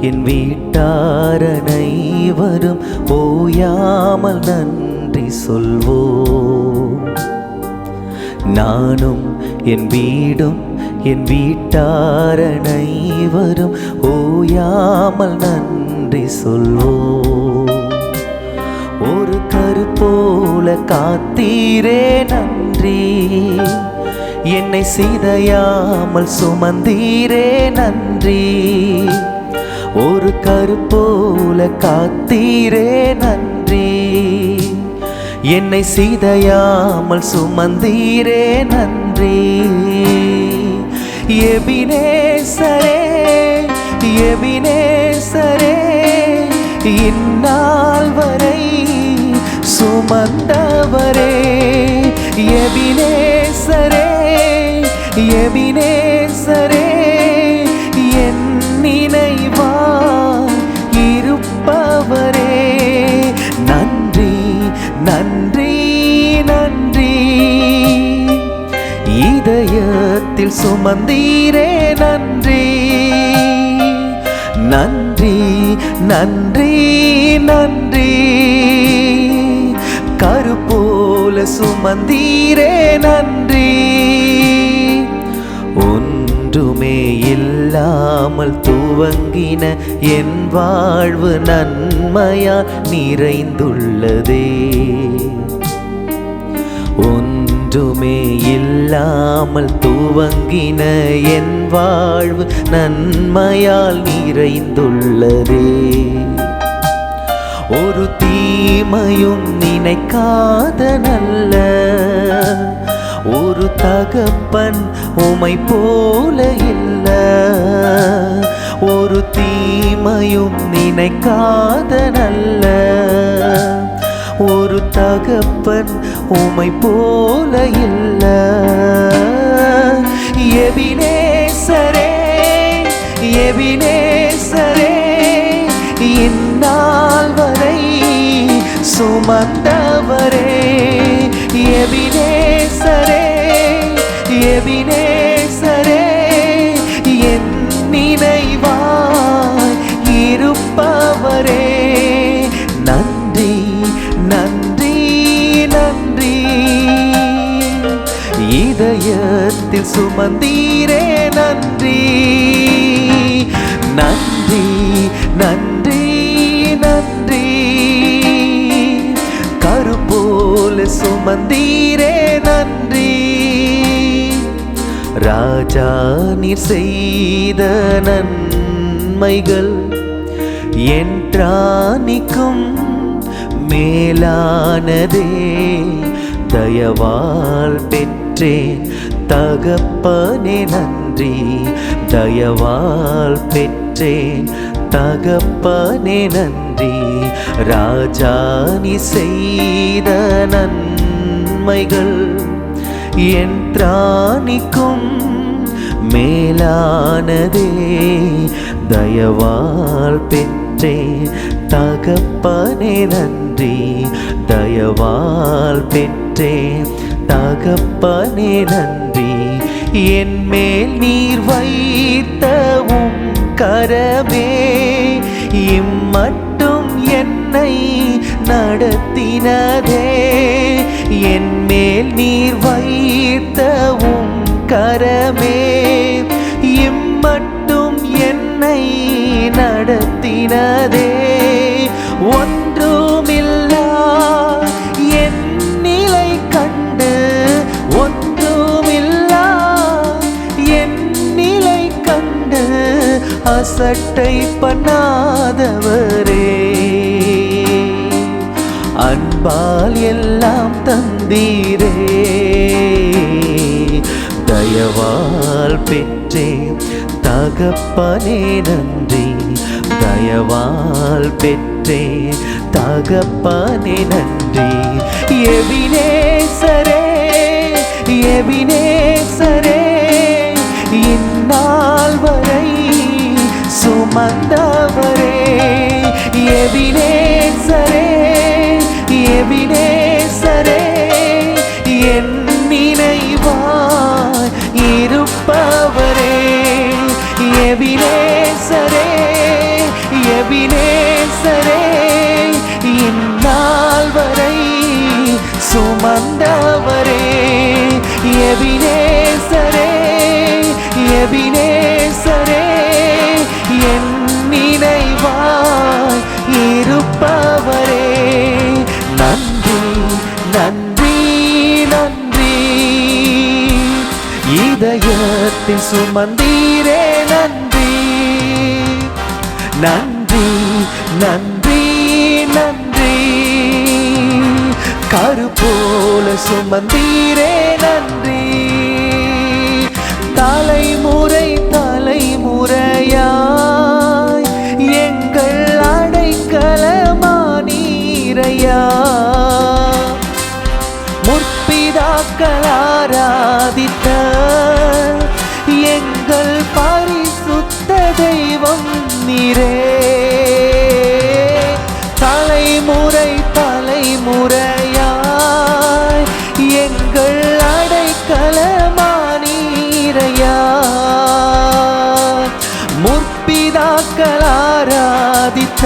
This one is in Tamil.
என் வீட்டார் அனைவரும் ஓயாமல் நன்றி சொல்வோம். நானும் என் வீடும் என் வீட்டார் அனைவரும் ஓயாமல் நன்றி சொல்வோம். ஒரு கருப்போல காத்தீரே நன்றி, என்னை சிதையாமல் சுமந்தீரே நன்றி. ஒரு கருப்போல காத்தீரே நன்றி, என்னை சிதையாமல் சுமந்தீரே நன்றி. எபினேசரே எபினேசரே, இந்நாள் வரை சுமந்தவரே. எபினேசரே எபினேசரே, என் நினைவாய் இருப்பவரே. நன்றி நன்றி நன்றி, இதயத்தில் சுமந்தீரே நன்றி. நன்றி நன்றி நன்றி, கருப்போல சுமந்தீரே நன்றி. ஒன்றுமே இல்லாமல் துவங்கின என் வாழ்வு நன்மையால் நிறைந்துள்ளதே. ஒன்றுமே இல்லாமல் துவங்கின என் வாழ்வு நன்மையால் நிறைந்துள்ளதே. ஒரு தீமையும் நினைக்காத நல்ல ஒரு தகப்பன் உமை போல இல்ல. ஒரு தீமையும் நினைக்காத நல்ல ஒரு தகப்பன் உமை போல இல்ல. எபினேசரே எபினேசரே, இந்நாள் வரை சுமந்தவரே. எபினேசரே எபினேசரே, என் நினைவாய் இருப்பவரே. நன்றி நன்றி நன்றி, இதயத்தில் சுமந்தீரே நன்றி. நன்றி நன்றி நன்றி, கருப்போல சுமந்தீரே நன்றி. ராஜா நீர் செய்த நன்மைகள் என்றானிக்கும் மேலானதே. தயவால் பெற்றேன் தகப்பனே நன்றி, தயவால் பெற்றேன் தகப்பனே நன்றி. ராஜா நீ செய்த நன்மைகள் என்றானிக்கும் மேலானதே. தயவால் பெற்றேன் தகப்பனே நன்றி, தயவால் பெற்றேன் தகப்பனே நன்றி. என் மேல் நீர் வைத்தவும் கரமே இம்மட்டும் என்னை நடத்தினதே. என் மேல் நீர் வைத்தவும் கரமே இம்மட்டும் என்னை நடத்தினதே. ஒன்றுமில்லா என் நிலை கண்டு, ஒன்றுமில்லா என் நிலை கண்டு அசட்டை பண்ணாதவரே. அன்பால் எல்லாம் தந்தீரே, தயவால் பெற்றேன் தகப்பனே நன்றி, தயவால் பெற்றேன் தகப்பனே நன்றி. எபினேசரே எபினேசரே, இந்நாள் வரை சுமந்தவரே. எபினேசரே எபினேசரே, என் நினைவாய் இருப்பவரே. எபினேசரே எபினேசரே இந்நாள் வரை சுமந்தவரே எபினேசரே எபினேசரே என் நினைவாய் இருப்பவரே நன்றி நன்றி நன்றி இதயத்தில் சுமந்தீரே நன்றி நன்றி நன்றி நன்றி கரு போல சுமந்தீரே நன்றி தலைமுறை தலைமுறையாய் எங்கள் அடைக்கலமானீரையா முற்பிதாக்கள் ஆராதித்த எங்கள் பரிசுத்த தெய்வம் நீரே தலைமுறை தலைமுறையாய் எங்கள் அடைக்கலமானீரையா முற்பிதாக்கள் ஆராதித்த